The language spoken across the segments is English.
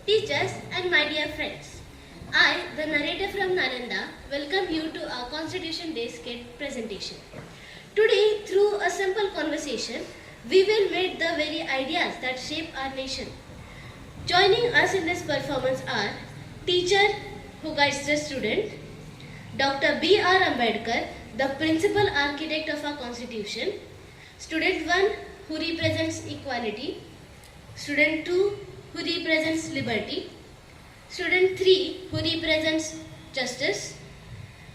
teachers and my dear friends. I, the narrator from Nalanda, welcome you to our Constitution Day skit presentation. Today, through a simple conversation, we will meet the very ideas that shape our nation. Joining us in this performance are teacher who guides the student, Dr. B.R. Ambedkar, the principal architect of our Constitution, student 1 who represents equality, student 2 who represents liberty, student 3 who represents justice,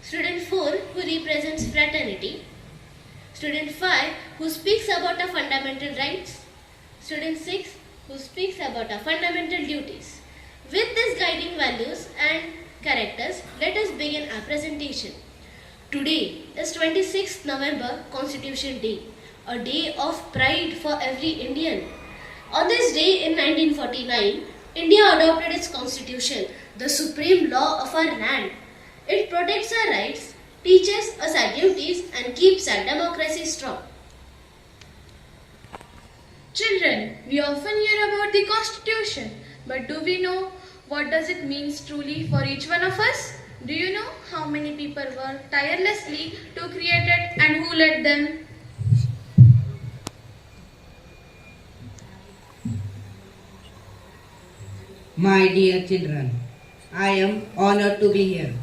student 4 who represents fraternity, student 5 who speaks about our fundamental rights, student 6 who speaks about our fundamental duties. With these guiding values and characters, let us begin our presentation. Today is 26th November, Constitution Day, a day of pride for every Indian. On this day in 1949, India adopted its constitution, the supreme law of our land. It protects our rights, teaches us our duties, and keeps our democracy strong. Children, we often hear about the Constitution, but do we know what does it mean truly for each one of us? Do you know how many people work tirelessly to create it and who led them? My dear children, I am honored to be here.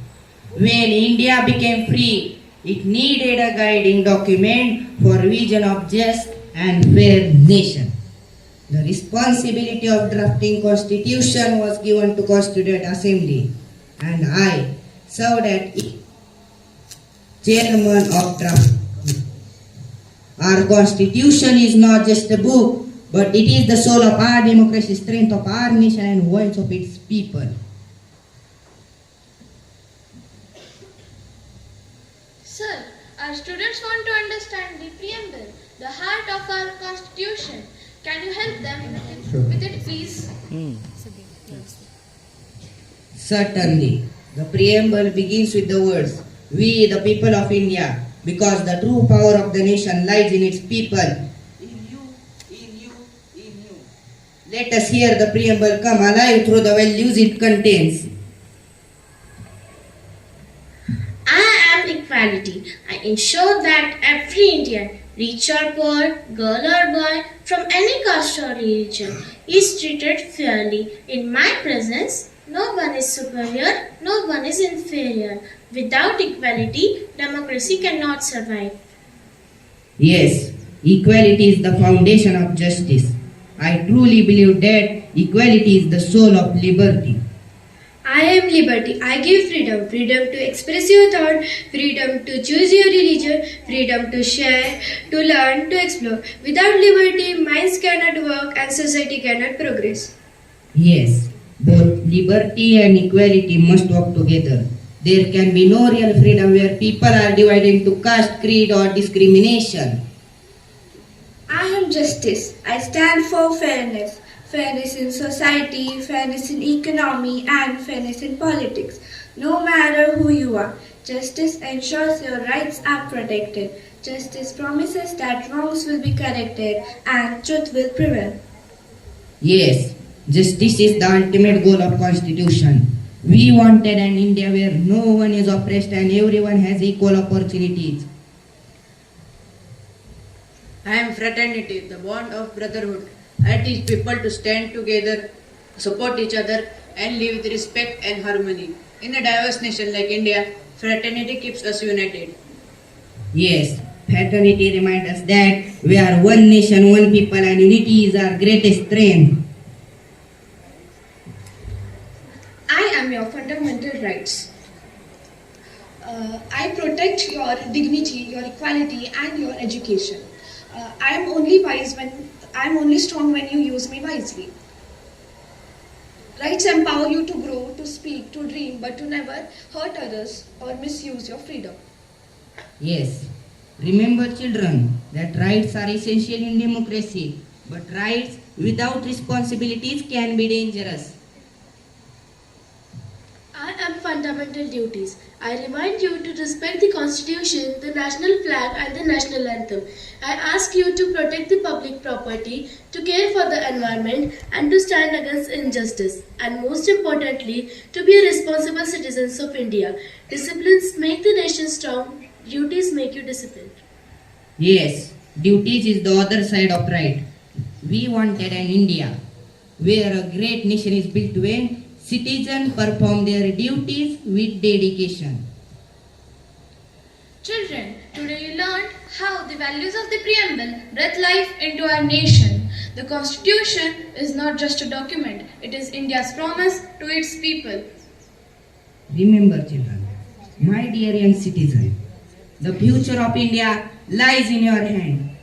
When India became free, it needed a guiding document for vision of just and fair nation. The responsibility of drafting constitution was given to Constituent Assembly, and I served as chairman of draft. Our constitution is not just a book, but it is the soul of our democracy, strength of our nation, and voice of its people. Sir, our students want to understand the preamble, the heart of our Constitution. Can you help them with it please? Certainly. The preamble begins with the words, "We, the people of India, because the true power of the nation lies in its people. In you, in you, in you." Let us hear the preamble come alive through the values it contains. I am equality. I ensure that every Indian, rich or poor, girl or boy, from any caste or religion, is treated fairly. In my presence, no one is superior, no one is inferior. Without equality, democracy cannot survive. Yes, equality is the foundation of justice. I truly believe that equality is the soul of liberty. I am liberty. I give freedom. Freedom to express your thought, freedom to choose your religion, freedom to share, to learn, to explore. Without liberty, minds cannot work and society cannot progress. Yes, both liberty and equality must work together. There can be no real freedom where people are divided into caste, creed, or discrimination. I am justice. I stand for fairness. Fairness in society, fairness in economy, and fairness in politics. No matter who you are, justice ensures your rights are protected. Justice promises that wrongs will be corrected and truth will prevail. Yes, justice is the ultimate goal of Constitution. We wanted an India where no one is oppressed and everyone has equal opportunities. I am fraternity, the bond of brotherhood. I teach people to stand together, support each other, and live with respect and harmony. In a diverse nation like India, fraternity keeps us united. Yes, fraternity reminds us that we are one nation, one people, and unity is our greatest strength. I am your fundamental rights. I protect your dignity, your equality, and your education. I am only strong when you use me wisely. Rights empower you to grow, to speak, to dream, but to never hurt others or misuse your freedom. Yes, remember children that rights are essential in democracy, but rights without responsibilities can be dangerous. I am fundamental duties. I remind you to respect the Constitution, the national flag and the national anthem. I ask you to protect the public property, to care for the environment and to stand against injustice. And most importantly, to be responsible citizens of India. Disciplines make the nation strong, duties make you disciplined. Yes, duties is the other side of right. We wanted an India where a great nation is built when citizens perform their duties with dedication. Children, today you learned how the values of the preamble breathe life into our nation. The Constitution is not just a document, it is India's promise to its people. Remember, children, my dear young citizen, the future of India lies in your hand.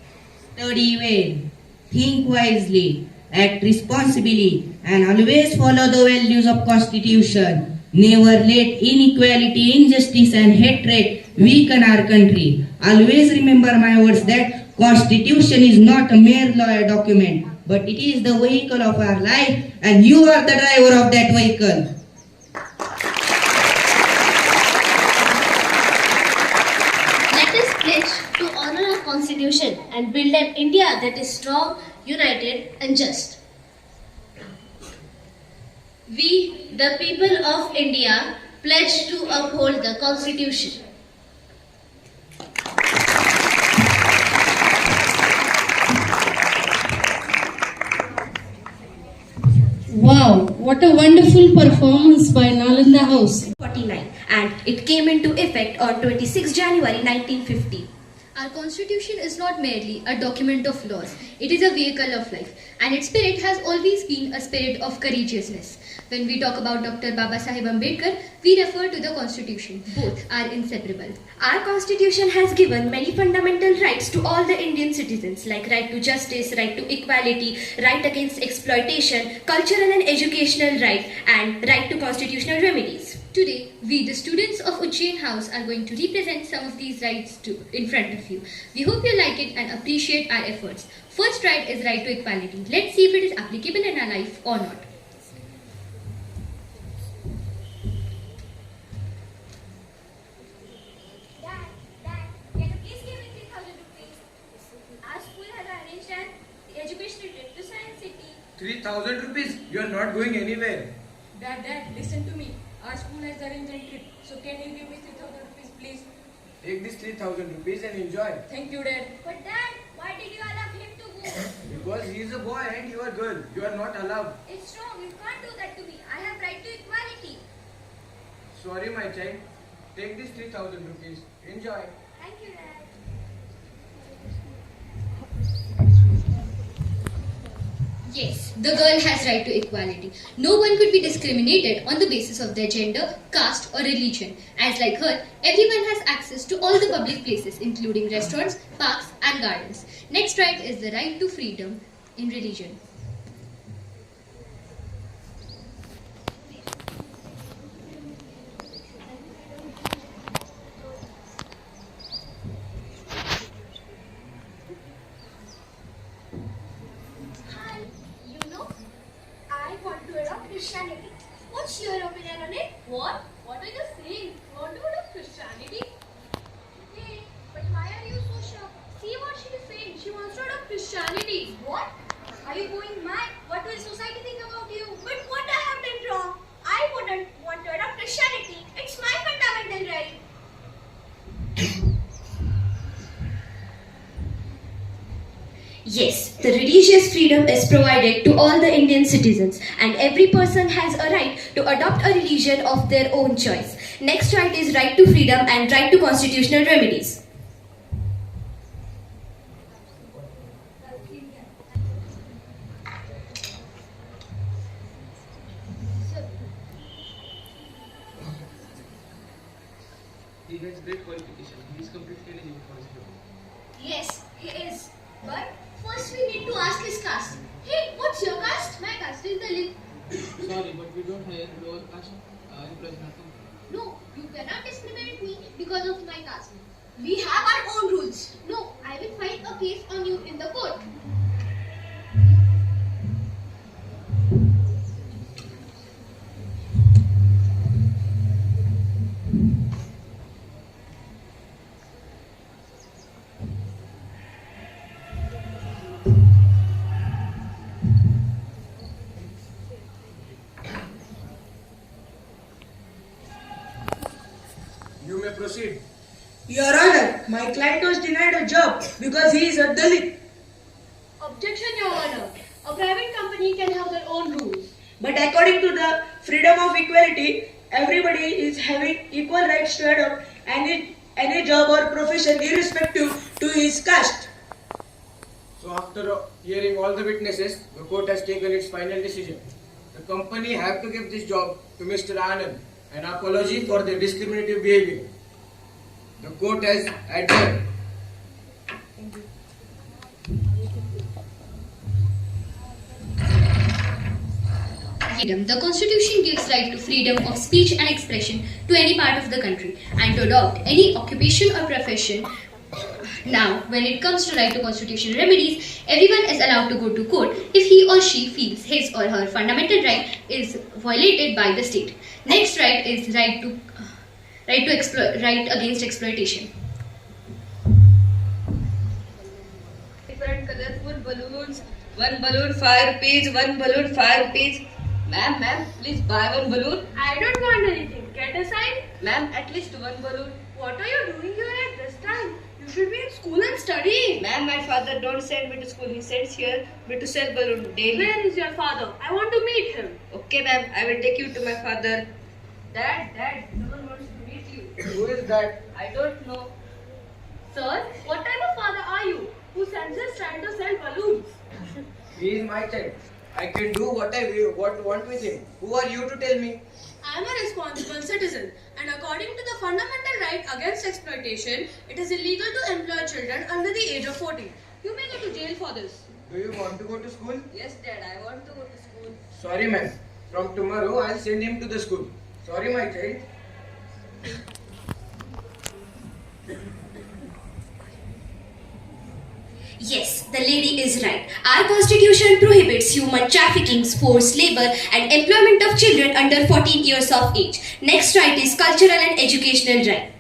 Study well, think wisely, act responsibly, and always follow the values of Constitution. Never let inequality, injustice, and hatred weaken our country. Always remember my words that Constitution is not a mere law document, but it is the vehicle of our life, and you are the driver of that vehicle. Let us pledge to honor our Constitution and build an India that is strong, united, and just. We, the people of India, pledge to uphold the Constitution. Wow, what a wonderful performance by Nalanda House. 49 and it came into effect on 26 January 1950. Our constitution is not merely a document of laws, it is a vehicle of life, and its spirit has always been a spirit of courageousness. When we talk about Dr. Baba Saheb Ambedkar, we refer to the constitution. Both are inseparable. Our constitution has given many fundamental rights to all the Indian citizens like right to justice, right to equality, right against exploitation, cultural and educational right, and right to constitutional remedies. Today, we, the students of Ujjain House, are going to represent some of these rights in front of you. We hope you like it and appreciate our efforts. First right is right to equality. Let's see if it is applicable in our life or not. Dad, can you please give me 3,000 rupees? Our school has arranged an educational trip to Science City. 3,000 rupees? You are not going anywhere. Dad, listen to me. Our school has arranged a trip. So can you give me 3,000 rupees, please? Take this 3,000 rupees and enjoy. Thank you, Dad. But Dad, why did you allow him to go? Because he is a boy and you are girl. You are not allowed. It's wrong. You can't do that to me. I have right to equality. Sorry, my child. Take this 3,000 rupees. Enjoy. Thank you, Dad. Yes, the girl has right to equality. No one could be discriminated on the basis of their gender, caste or religion. As like her, everyone has access to all the public places including restaurants, parks and gardens. Next right is the right to freedom in religion. I want to adopt Christianity. What's your opinion on it? What? What are you saying? You want to adopt Christianity? Hey, but why are you so shocked? See what she is saying. She wants to adopt Christianity. What? Are you going mad? What will society think about you? But what I have done wrong? I wouldn't want to adopt Christianity. It's my fundamental right. Yes, the religious freedom is provided to all the Indian citizens and every person has a right to adopt a religion of their own choice. Next right is right to freedom and right to constitutional remedies. He has great qualification. He is completely eligible for his job. Yes, he is. But first we need to ask his caste. Hey, what's your caste? My caste is Dalit. Sorry, but we don't hire lower caste employees in our company. No, you cannot discriminate me because of my caste. We have our own rules. No, I will file a case on you in the court. proceed. Your Honor, my client was denied a job because he is a Dalit. Objection, Your Honor. A private company can have their own rules. But according to the freedom of equality, everybody is having equal rights to adopt any job or profession irrespective to his caste. So after hearing all the witnesses, the court has taken its final decision. The company have to give this job to Mr. Anand, an apology for their discriminative behavior. The court has adjourned. Freedom. The Constitution gives right to freedom of speech and expression to any part of the country and to adopt any occupation or profession. Now, when it comes to right to constitutional remedies, everyone is allowed to go to court if he or she feels his or her fundamental right is violated by the state. Next right is right against exploitation. Different colorful balloons. One balloon 5 rupees. One balloon 5 rupees. Ma'am, please buy one balloon. I don't want anything. Get aside. Ma'am, at least one balloon. What are you doing here at this time? You should be in school and studying. Ma'am, my father don't send me to school. He sends here me to sell balloon daily. Where is your father? I want to meet him. Okay, ma'am, I will take you to my father. Dad, someone wants to meet you. Who is that? I don't know. Sir, what type of father are you who sends his child to sell balloons? He is my child. I can do what I want with him. Who are you to tell me? I am a responsible citizen, and according to the fundamental right against exploitation, it is illegal to employ children under the age of 14. You may go to jail for this. Do you want to go to school? Yes, Dad, I want to go to school. Sorry, ma'am. From tomorrow, I'll send him to the school. Sorry, my child. Yes, the lady is right. Our constitution prohibits human trafficking, forced labor and employment of children under 14 years of age. Next right is cultural and educational right.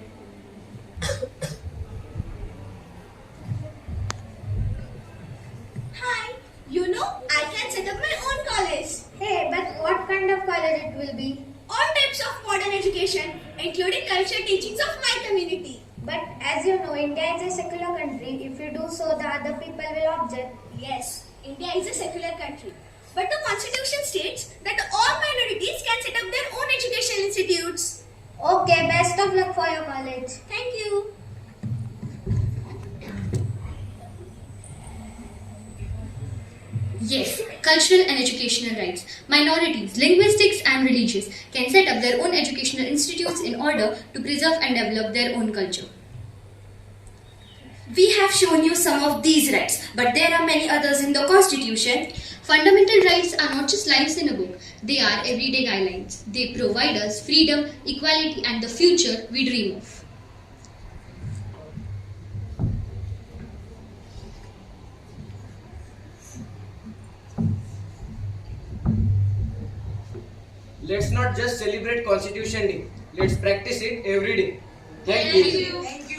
Hi, you know, I can set up my own college. Hey, but what kind of college it will be? All types of modern education, including culture teachings of my community. But as you know, India is a secular country. If you do so, the other people will object. Yes, India is a secular country. But the constitution states that all minorities can set up their own educational institutes. Okay, best of luck for your college. Thank you. Yes, cultural and educational rights. Minorities, linguistics and religious can set up their own educational institutes in order to preserve and develop their own culture. We have shown you some of these rights, but there are many others in the constitution. Fundamental rights are not just lines in a book, they are everyday guidelines. They provide us freedom, equality and the future we dream of. Let's not just celebrate Constitution Day. Let's practice it every day. Thank you. Thank you.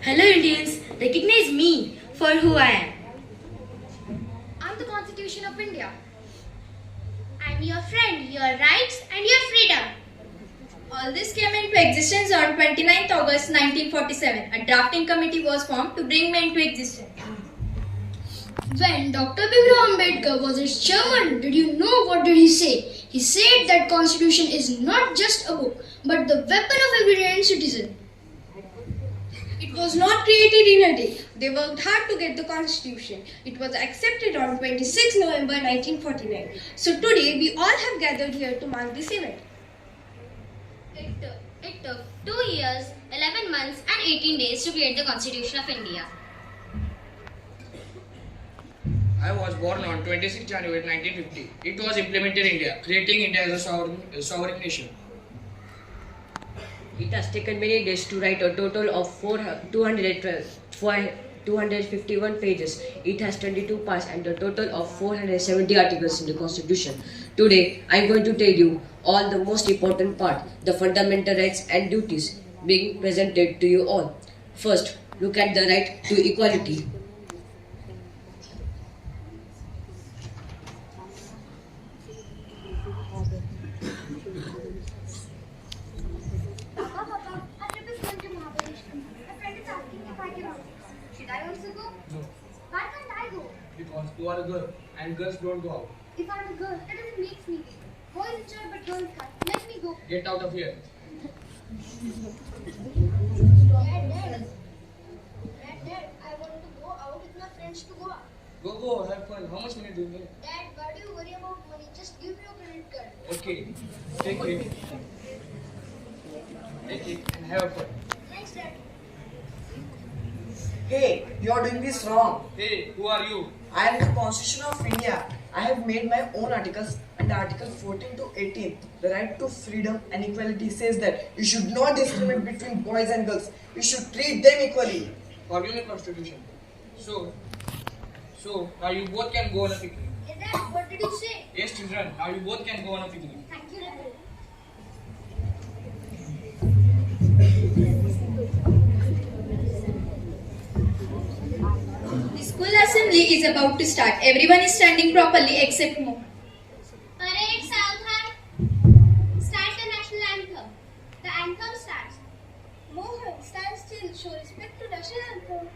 Hello Indians, recognize me for who I am. I'm the Constitution of India. I'm your friend, your rights and your freedom. All this came into existence on 29th August 1947. A drafting committee was formed to bring me into existence. When Dr. Bimrao Ambedkar was its chairman, did you know what did he say? He said that constitution is not just a book, but the weapon of every Indian citizen. It was not created in a day. They worked hard to get the constitution. It was accepted on 26 November 1949. So today we all have gathered here to mark this event. It took 2 years, 11 months and 18 days to create the Constitution of India. I was born on 26 January 1950. It was implemented in India, creating India as a sovereign nation. It has taken many days to write a total of 212 251 pages. It has 22 parts and a total of 470 articles in the Constitution. Today, I am going to tell you all the most important part, the fundamental rights and duties being presented to you all. First, look at the right to equality. Papa, our trip is going to Mahabaleshwar. My friend is asking if I can also go. Should I also go? No, Why can't I go? because you are a girl and girls don't go out. If I'm a girl, that doesn't make me gay. Boys enjoy but girls can't. Let me go. Get out of here. Dad, I want to go out with my friends to go out. Go, have fun. How much money do you need? Dad, why do you worry about money? Just give me your credit card. Okay, take it. Take it and have fun. Thanks, Dad. Hey, you are doing this wrong. Hey, who are you? I am the Constitution of India. I have made my own articles, and Article 14 to 18, the right to freedom and equality, says that you should not discriminate between boys and girls. You should treat them equally. Forgive me, Constitution. So now you both can go on a picnic. Hey, Dad, what did you say? Yes, children, now you both can go on a picnic. Thank you, Dad. The school assembly is about to start. Everyone is standing properly except Mo. Parade Southern. Start the national anthem. The anthem starts. Mohan, stand still. Show respect to national anthem.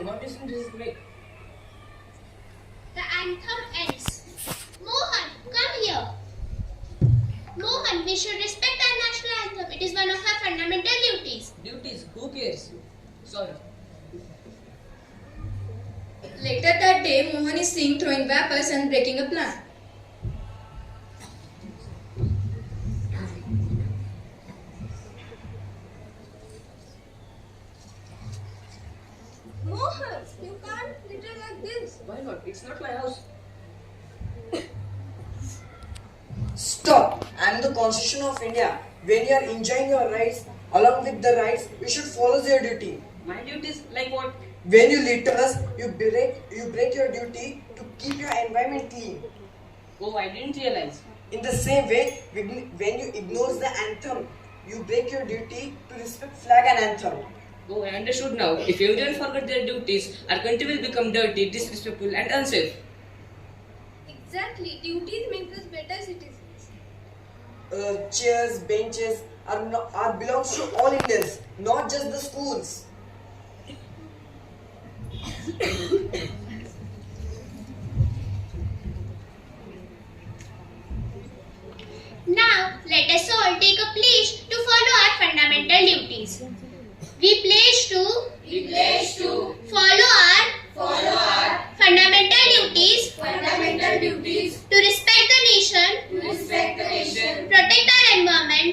What is this break? The anthem ends. Mohan, come here. Mohan, we should respect our national anthem. It is one of our fundamental duties. Duties? Who cares? Sorry. Later that day, Mohan is seen throwing vapors and breaking a plant. Mohan, you can't litter like this. Why not? It's not my house. Stop! I am the Constitution of India. When you are enjoying your rights, along with the rights, you should follow your duty. My duties? Like what? When you litter us, you break your duty to keep your environment clean. Oh, I didn't realize. In the same way, when you ignore the anthem, you break your duty to respect flag and anthem. Oh, I understood now. If everyone forget their duties, our country will become dirty, disrespectful and unsafe. Exactly. Duties make us better citizens. Chairs, benches are belongs to all Indians, not just the schools. Now, let us all take a pledge to follow our fundamental duties. We pledge to follow our fundamental duties to respect the nation, protect our environment,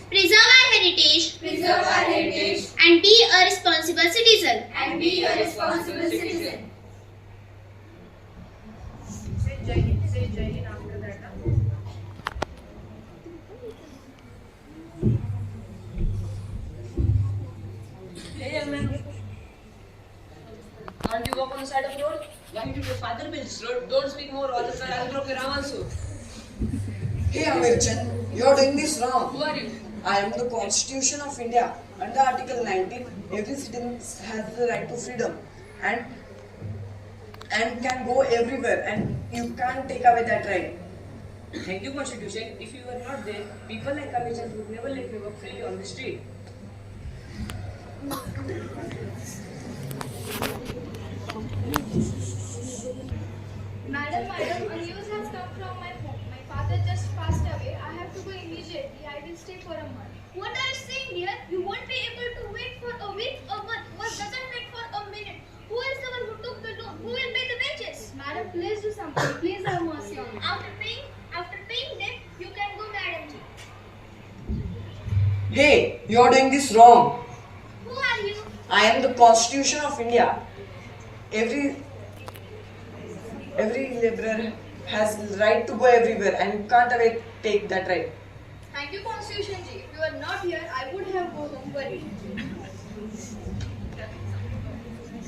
preserve our heritage, and be a responsible citizen. Say Jai Hind after that. Hey, young man. Can't you walk on the side of the road? Why did your father build this road? Don't speak more, or else I'll block your arm also. Hey Amirchan, you are doing this wrong. Who are you? I am the Constitution of India. Under Article 19, every citizen has the right to freedom and can go everywhere, and you can't take away that right. Thank you, Constitution. If you were not there, people like Amirchan would never let me walk freely on the street. Madam, a news has come from my home. My father just passed away. I have to go immediately. I will stay for a month. What are you saying, dear? You won't be able to wait for a week, a month. What doesn't wait for a minute? Who is the one who took the loan? Who will pay the wages? Madam, please do something. Please have mercy on me. After paying them, you can go, madam. Hey, you are doing this wrong. Who are you? I am the Constitution of India. Every laborer has right to go everywhere and you can't away take that right. Thank you, Constitution Ji. If you were not here, I would have gone home worried.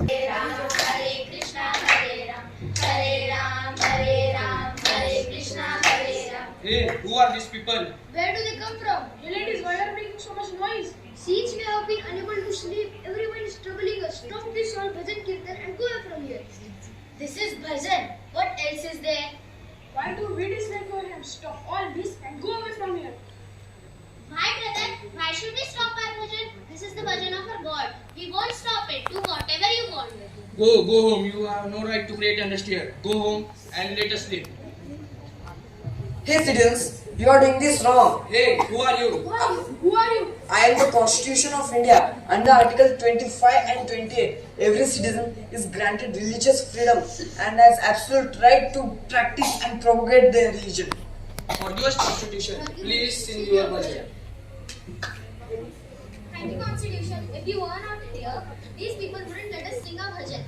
Hare Ram, Hare Krishna, Hare Ram, Hare Ram, Hare Ram, Hare Krishna, Hare Ram. Hey, who are these people? Where do they come from? Ladies, why are making so much noise? Since we have been unable to sleep, everyone is troubling us. Stop this all bhajan kirtan and go away from here. This is bhajan. What else is there? Why do we dislike your hands? Stop all this and go away from here. My brother, why should we stop our bhajan? This is the bhajan of our God. We won't stop it. Do whatever you want. Go home. You have no right to create unrest here. Go home and let us sleep. Hey citizens, you are doing this wrong. Hey, who are you? Who are you? I am the Constitution of India. Under Article 25 and 28, every citizen is granted religious freedom and has absolute right to practice and propagate their religion. For this Constitution, please sing your bhajan. Thank you, Constitution. If you were not here, these people wouldn't let us sing our bhajan.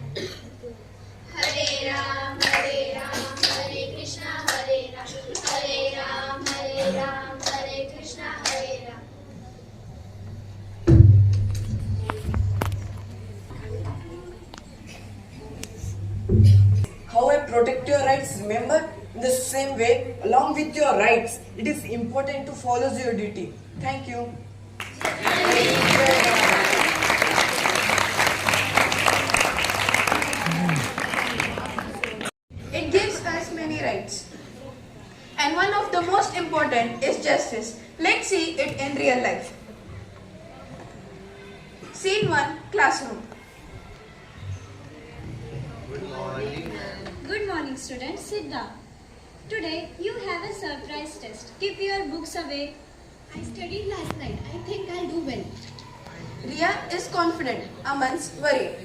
Hare Ram, Hare Ram, Hare Krishna, Hare Ram, Hare Ram, Hare Ram, Hare Krishna, Hare Ram. How I protect your rights, remember? In the same way, along with your rights, it is important to follow your duty. Thank you. It gives us many rights. And one of the most important is justice. Let's see it in real life. Scene 1, classroom. Good morning, students. Sit down. Today, you have a surprise test. Keep your books away. I studied last night. I think I'll do well. Ria is confident. Aman's worried.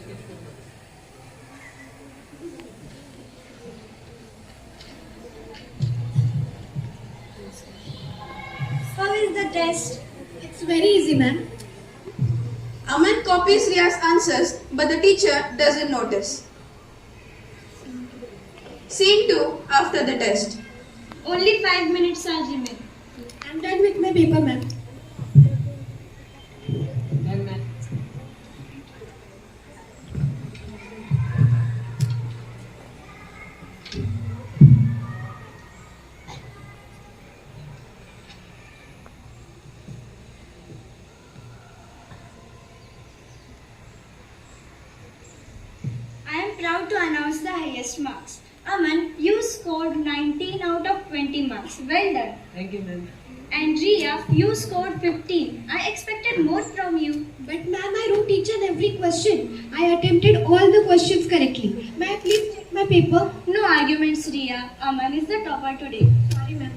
How is the test? It's very easy, ma'am. Aman copies Ria's answers, but the teacher doesn't notice. Scene 2, after the test. Only 5 minutes are remaining. I'm done with my paper, ma'am. I am proud to announce the highest marks. Aman, you scored 19 out of 20 marks. Well done. Thank you, ma'am. And Ria, you scored 15. I expected more from you. But ma'am, I wrote each and every question. I attempted all the questions correctly. May I please check my paper? No arguments, Ria. Aman is the topper today. Sorry, ma'am.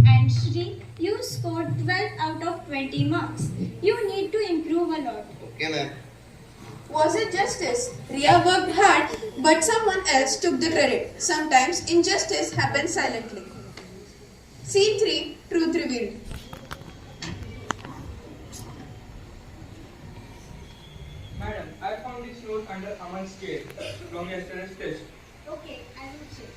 And Shri, you scored 12 out of 20 marks. You need to improve a lot. Okay, ma'am. Was it justice? Ria worked hard, but someone else took the credit. Sometimes injustice happens silently. Scene 3, truth revealed. Madam, I found this note under Aman's care from yesterday's test. Okay, I will check.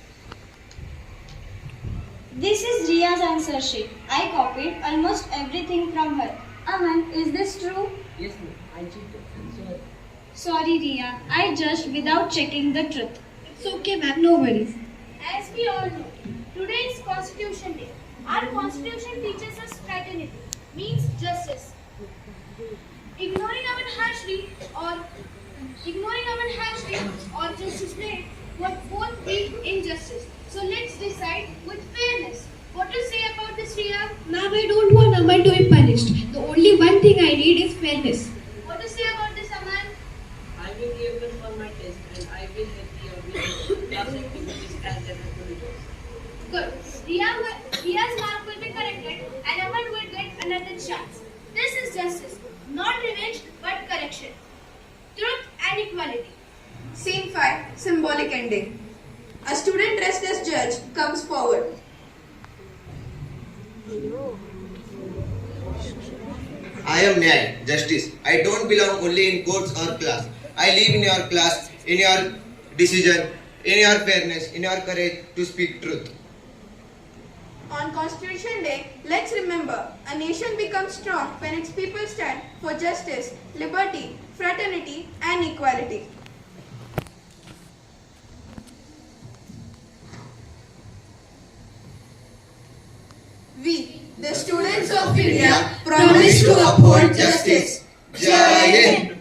This is Ria's answer sheet. I copied almost everything from her. Aman, is this true? Yes, ma'am. I cheated. I'm sorry. Sorry, Ria. I judged without checking the truth. It's okay, ma'am. No worries. As we all know, today is Constitution Day. Our Constitution teaches us fraternity, means justice. Ignoring Aman harshly or justice day would both be injustice. So let's decide with fairness. What to say about this, Ria? Ma'am, I don't want Aman to be punished. The only one thing I need is fairness. What to say about this, Aman? I will give it for my test and I will help you with class activities as the activities. Good. Ria's mark will be corrected and Aman will get another chance. This is justice, not revenge but correction. Truth and equality. Scene 5, symbolic ending. A student dressed as judge comes forward. I am Nyay, justice. I don't belong only in courts or class. I live in your class, in your decision, in your fairness, in your courage to speak truth. On Constitution Day, let's remember, a nation becomes strong when its people stand for justice, liberty, fraternity and equality. We, the students of India, promise to uphold justice. Jai Hind!